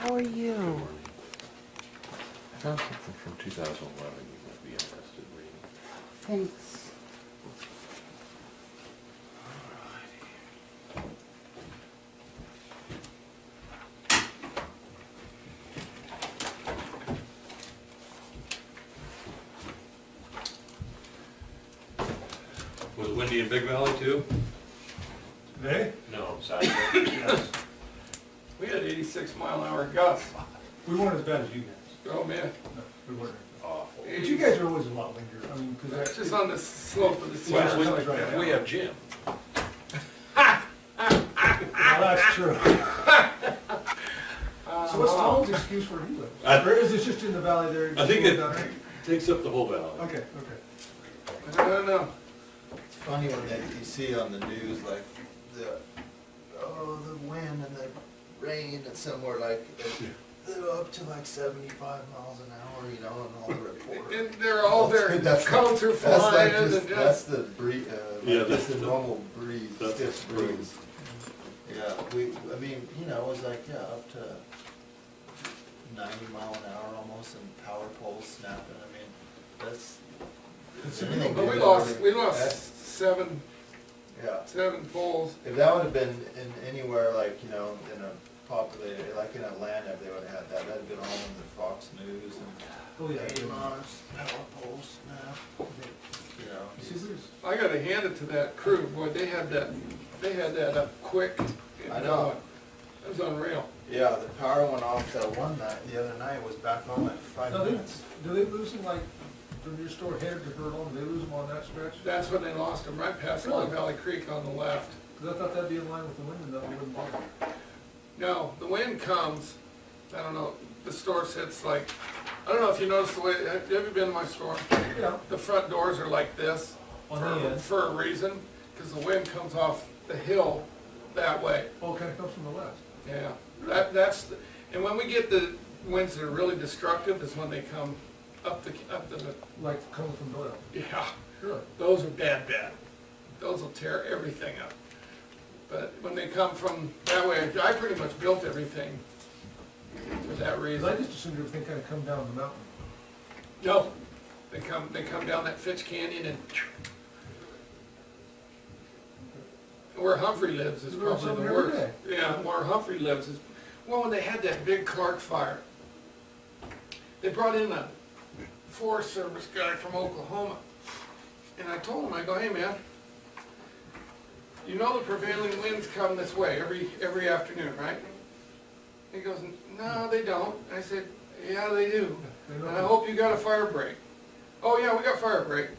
How are you? I found something from 2011 you might be interested in reading. Thanks. Was it windy in Big Valley too? Today? No, Saturday. Yes. We had 86-mile-an-hour gusts. We weren't as bad as you guys. Oh, man. No, we weren't. Awful. But you guys are always a lot windier. I mean, because That's just on the slope of the Well, slope. it's right now. We have Jim. Well, that's true. So what's Tom's excuse for he lives? Or is it just in the valley there? I think just it down there? takes up the whole valley. Okay, okay. I don't know. It's funny when you see on the news like the wind and the rain and somewhere like they're up to like 75 miles an hour, you know, and all the reports. And they're all there, the cones are That's like flying and just, just. that's the breeze, Yeah, like that's just the the- normal breeze, that's stiff the breeze. Yeah, I mean, you know, it was like, yeah, up to 90 mile an hour almost and power poles snapping, I mean, that's. anything But we good lost, over- we that's- lost seven poles. If that would have been in anywhere like, you know, in a populated, like in Atlanta, if they would have had that, that'd been all in the Fox News and. Oh, yeah. Power poles, snap, you know. See, there's- I gotta hand it to that crew, boy, they had that up quick. I know. It was unreal. Yeah, the power went off that one night, the other night was back on like 5 Now, minutes. do they lose them like from your store head to Berlin? Do they lose them on that stretch? That's when they lost them, right past Little Valley Creek on the left. Because I thought that'd be in line with the wind and that wouldn't bother. No, the wind comes, I don't know, the store sits like, I don't know if you noticed the way, have you ever been to my store? Yeah. The front doors are like this On the end. for a reason, because the wind comes off the hill that way. Oh, it kind of comes from the west. Yeah, and when we get the winds that are really destructive is when they come up the, Like coming from Doyle. yeah, Really? those are bad. Those will tear everything up. But when they come from that way, I pretty much built everything for that Because I reason. just assumed everything kind of come down the mountain. No, they come down that Fitch Canyon and where Humphrey lives is You learn probably the something every worst. Yeah, where Humphrey lives is, well, when they had that big Clark fire, they brought in a Forest Service guy from Oklahoma. And I told him, I go, hey man, you know the prevailing winds come this way every afternoon, right? He goes, no, they don't. I said, yeah, they do. They know. And I hope you got a fire break. Oh yeah, we got fire break.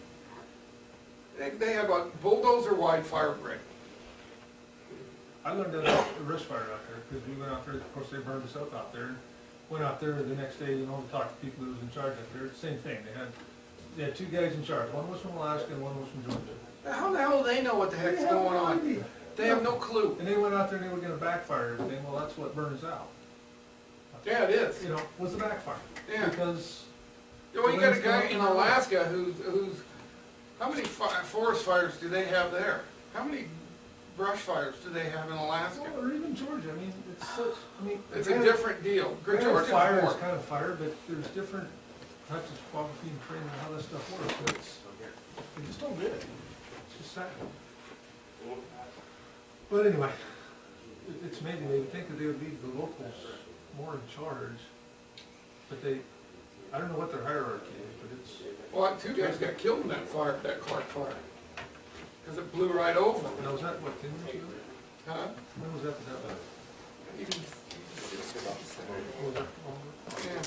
They have a bulldozer wide fire break. I learned that at the wrist fire out there, because we went out there, of course, they burned us up out there. Went out there the next day, you know, to talk to people who was in charge out there, same thing, they had two guys in charge, one was from Alaska and one was from Georgia. How the hell do they know what the heck's They have going no on? idea. They have no clue. And they went out there and they were gonna backfire everything, well, that's what burns out. Yeah, it is. You know, was the backfire. Yeah. Because, Well, you got a guy in Alaska who's, how many forest fires do they have there? How many brush fires do they have in Alaska? well, or even Georgia, I mean, it's such, I mean. It's a different deal. Georgia's Fire is more. kind of fire, but there's different types of topography and terrain and how that stuff works, so they just don't get it. It's just sad. But anyway, it's amazing, they would think that they would leave the locals more in charge, but I don't know what their hierarchy is, but it's, Well, two guys got killed in that fire, that Clark fire. Because it blew right over. now was that, what, 10 years ago? Huh? When was that happened? Even- Was that longer? yeah.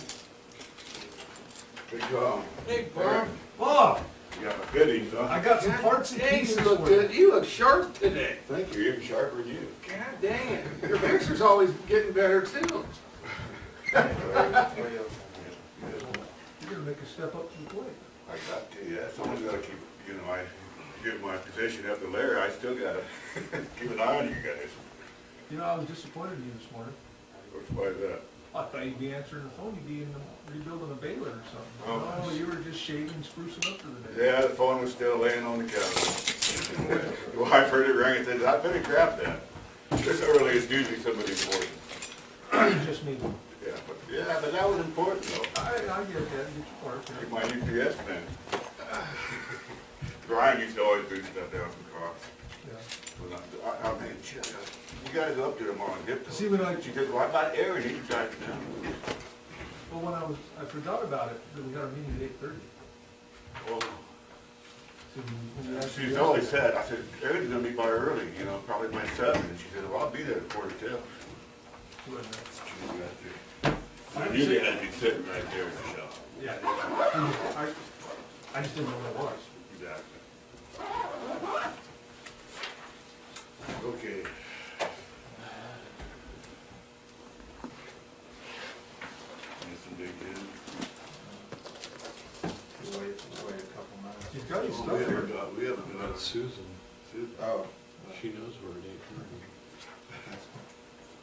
Good job. Hey, Bob. Bob, You got my goodies, huh? I got some parts and Dang, pieces you look for you. good. You look sharp today. Thank you, even sharper than you. God dang it. Your picture's always getting better too. You're gonna make a step up to the plate. I got to, yeah, someone's gotta keep, get my position up the ladder, I still gotta keep an eye on you guys. You know, I was disappointed in you this morning. Why is that? I thought you'd be answering the phone, you'd be in the, rebuilding a baler or something. Oh. No, you were just shaving, sprucing up for the day. Yeah, the phone was still laying on the couch. Your wife heard it ring and said, I better grab that. This early is usually somebody important. Just me. Yeah. Yeah, but that was important though. I get that, get your part, Like yeah. my UPS man. Brian used to always bring stuff down from cops. Yeah. I mean, shit, you gotta go up to tomorrow and get See, them. when I, She said, well, I got Aaron, he can drive it down. well, when I forgot about it, that we had a meeting at 8:30. Well, So she's always said, I said, Aaron's gonna be by early, you know, probably by 7. And she said, well, I'll be there at 4:45. I knew they had to be sitting right there in the shop. Yeah, I just didn't know what it was. Exactly. Okay. Listen, dig in. Wait a couple minutes. You've got your Oh, stuff here. we haven't got That's Susan. Susan. Oh, She knows we're at 8:30.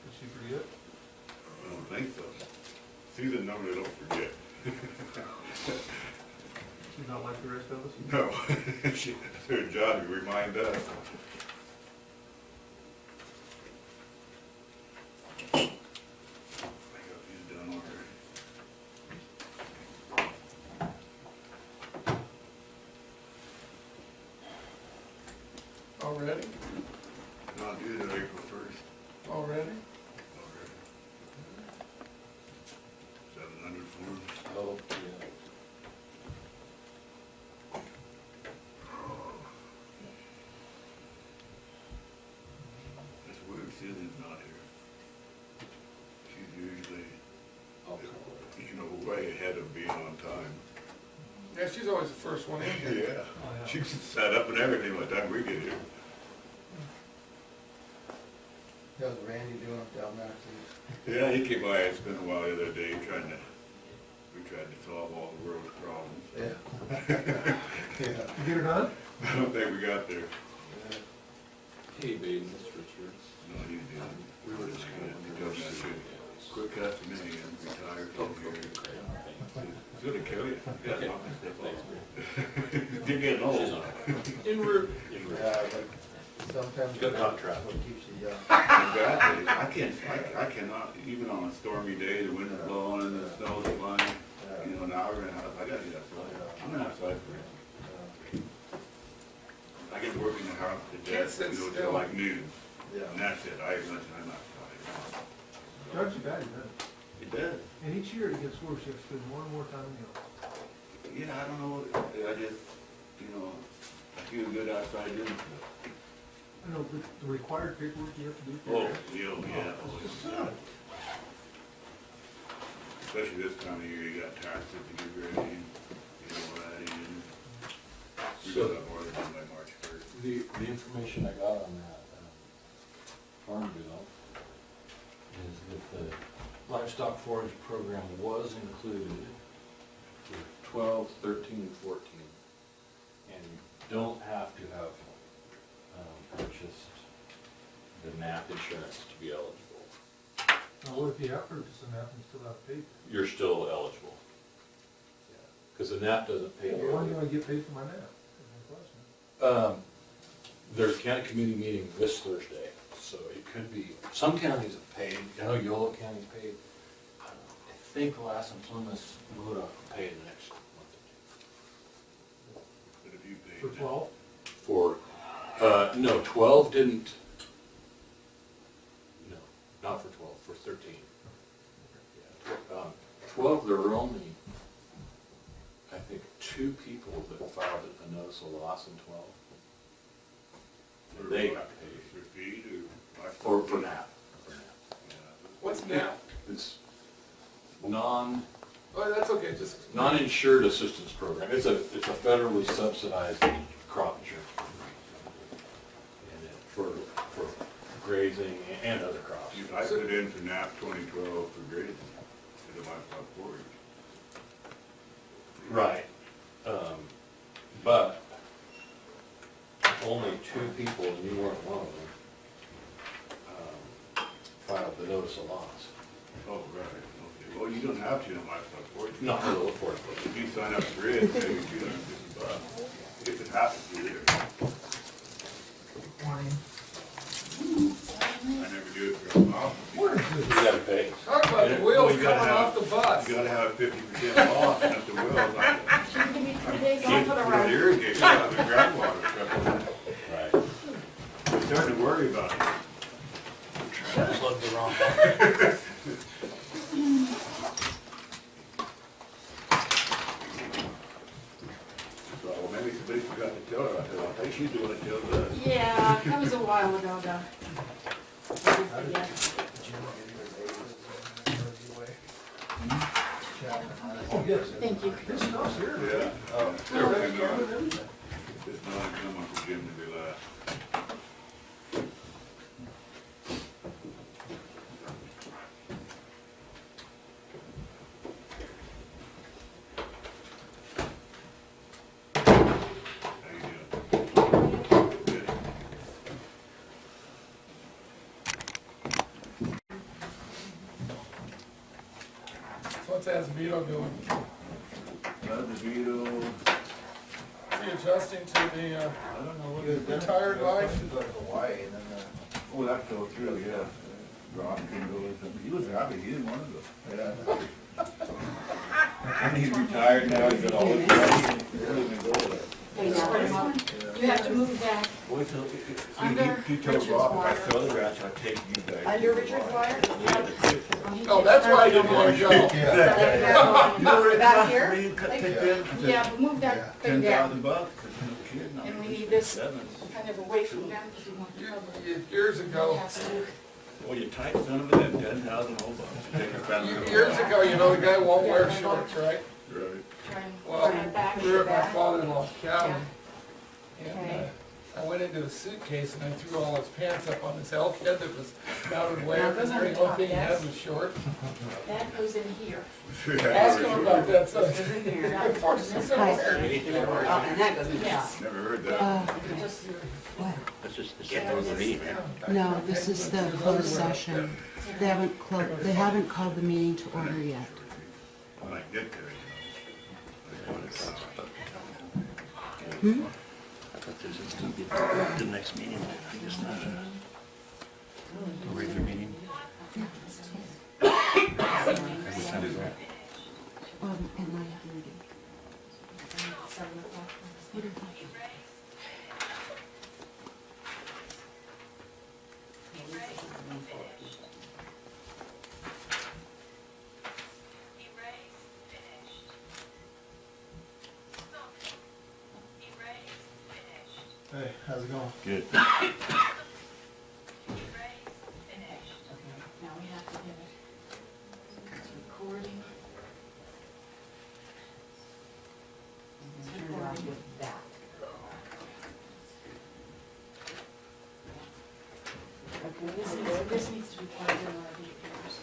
Did she forget? I don't think so. Susan normally don't forget. She's not like the rest of us? No, she, it's her job to remind us. I got these done already. Already? Not due till April 1st. Already? Already. 700 forms. Oh, yeah. It's weird, Susan's not here. She's usually, you know, way ahead of being on time. Yeah, she's always the first one in here. Yeah. Oh, yeah. She's set up and everything by the time we get here. how's Randy doing down there? Yeah, he came by and spent a while the other day we tried to solve all the world's problems. Yeah. Yeah. You get her done? I don't think we got there. Hey, baby, Miss Richards. No, he didn't. We were just kind of He told me I should quit cussing in again, retire from here. It's gonna kill you. You gotta knock this stuff off. You're getting old. En route. Yeah, but sometimes Good that's contract. what keeps you young. Exactly. I cannot, even on a stormy day, the wind is blowing and the snow's flying, you know, an hour and a half, I gotta get outside. I'm gonna outside for it. I get work in the house to Can't death, sit you know, still. till like noon. Yeah. And that's it. I eat lunch and I'm outside. Judge, you got it done. It does. And each year it gets worse, you have to spend more and more time in the office. Yeah, I don't know, I just, you know, I feel good outside doing stuff. I know, but the required paperwork you have to do for Oh, your. yeah. It's just, Especially this time of year, you got taxes to get ready, you know, that in. We got that more than by March 1st. The information I got on that farm bill is that the livestock forage program was included for 12, 13, and 14. And you don't have to have purchased the NAP insurance to be eligible. now what if you have purchased an app and still have to pay? You're still eligible. Because the NAP doesn't pay. Well, when do I get paid for my nap? Is my question. There's a county committee meeting this Thursday, so it could be, some counties have paid, I know Yolo County's paid. I think Lassen, Plymouth, Modoc will pay in the next month But if you pay. For 12? or two. No, 12 didn't, no, not for 12, for 13. Yeah, 12, there were only, I think, 2 people that filed a notice of loss in 12. And they got paid. For feed or? For NAP. For NAP. Yeah. What's now? It's Oh, that's okay, just. non-insured assistance program. It's a federally subsidized crop insurance program. And it for grazing and other crops. I put in for NAP 2012 for grading, to the livestock forage. Right. But only 2 people, and you weren't one of them, filed the notice of loss. Oh, right, okay. Well, you don't have to in livestock forage. Not for the report. If you sign up for it, maybe $250. If it happens to you there. I never do it for a while. You gotta pay. Talk about the Yeah, wheels well, you gotta coming have- off the off at the wells. She can give me 3 days off Can't for the put ride. irrigation out of the groundwater stuff. Right. I'm starting to worry about it. Plugged the wrong one. So, well, maybe somebody forgot to tell her, I said, I think she's doing it till us. Yeah, that was a while ago, though. I did forget. Oh, yes. Thank you. This stuff's here. Yeah. Oh, It's not coming for Jim to do that. How you doing? Good. So what's Azavito doing? DeVito, Is he adjusting to the, I don't know what retired life? Go to Hawaii and then, Oh, that fell through, yeah. Rob couldn't go or something. He was happy, he didn't want to go. yeah. And he's retired now, he's got all his money, he doesn't even go there. Hey, now, you have to move that Boy, so, Under he told Richard's Rob, if I water. sell the ranch, I'll take you guys. under Richard's wire. Oh, that's why I didn't want to go. You know what it Back costs here? for me to cut, take them? Yeah, but move that thing down. $10,000, no kidding. And we need this Seven. kind of away from them because we want the trouble. Years ago, Has to- Well, you tight son of a gun, $10,000 bucks. Take your family. years ago, you know, the guy won't wear shorts, right? Right. try and Well, bring it back. we were at my back. father-in-law's cabin, and Okay. I went into the suitcase and I threw all his pants up on this elk head that was mounted way up, and Now, the those only are thing he had yes. was shorts. That goes in here. Ask him about that, so. Goes in here. Unfortunately, so Hi. weird. And that goes in here. Never heard that. Just- That's just, No, this is the closed session. They haven't called the meeting to order yet. When I get there, you know. I thought this was gonna be the next meeting, I guess not. A regular meeting. What time is that? At 9:30. 7 o'clock. Hey, how's it going? Good. Now we have to get it. It's recording. It's recording with that. Okay, this needs to be plugged in one of the computers.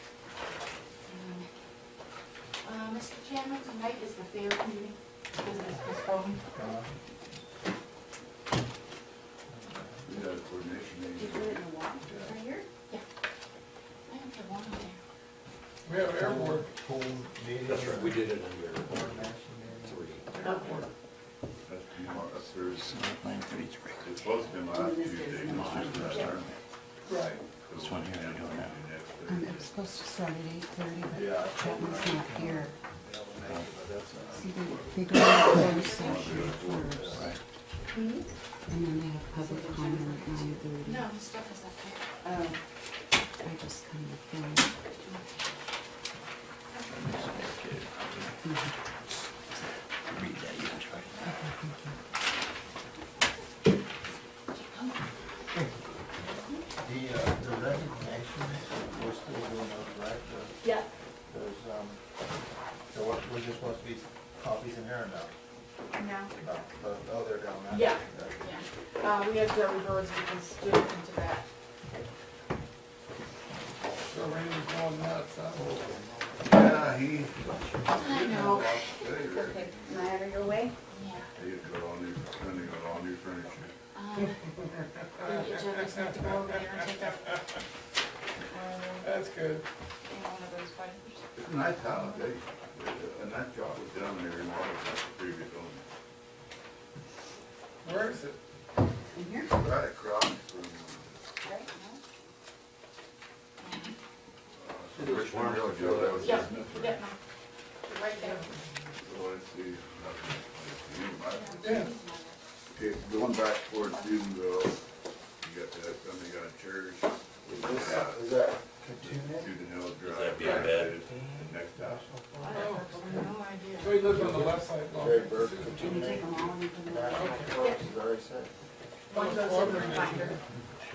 Mr. Chairman, tonight is the fair meeting, business postponed. We got a coordination Did you meeting. put it in the wall? Right here? Yeah. I have the one on there. We have airborne. That's right, we did it under three. Airborne. That's tomorrow, that's Thursday. 9:33. It's supposed to be last Tuesday, it's just not starting. Right. This one here, I don't know. It was supposed to start at 8:30, Yeah. but Chapman's not here. See, they go into closed session first, Right. and then they have public comment at 9:30. No, the stuff is up there. I just kind of filmed. Read that, you can try it. The resignation, we're still doing those, right? Yeah. We're just supposed to be copies in here now? No. Oh, they're down now? Yeah. Yeah. We have Jerry Birds because do into that. So Randy's going nuts, huh? Yeah, he. I know. Okay, am I out of your way? Yeah. He got all new, Sunday got all new furniture. The agendas need to go over there and take out. That's good. One of those fighters. It's a nice house, and that job was down there in Water, that's the previous owner. Where is it? In here? Right across from, Right, Richmond Hill, Joe, that was Yeah, his nephew. yeah, no. right there. So let's see. Yeah. Okay, going back towards Stephenville, you got that, somebody got a church. Is that Katuna? Stephen Hill Drive. that being bad? The next house. So he lives on the left side. Jerry Burke, Can you take them all and put them National back? Forest, is that what he said? One goes in the binder.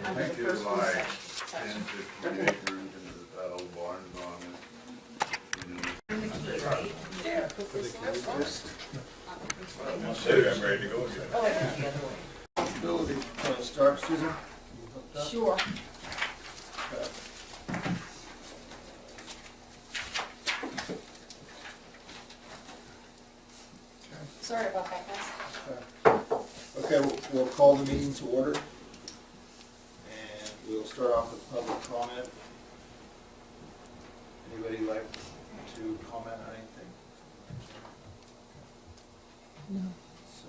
I Under the think there's first one like section. 10, 15 acres and that old barn's on it. You know, Yeah. I'll show you, I'm ready to go again. Oh, I went the other way. Ability, want to start, Susan? You hooked up? Sure. Sorry about that, guys. Okay, we'll call the meeting to order. And we'll start off with public comment. Anybody like to comment on anything? No. So,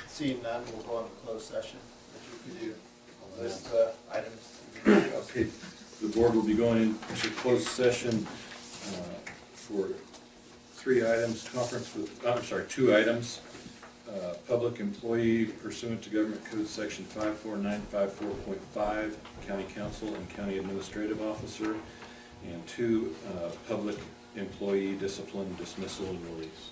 seeing none, we'll go on to closed session, which we could do. List items. Okay, the board will be going into closed session for 3 items, two items. Public employee pursuant to Government Code Section 54954.5, County Council and County Administrative Officer, and 2, public employee discipline, dismissal, and release.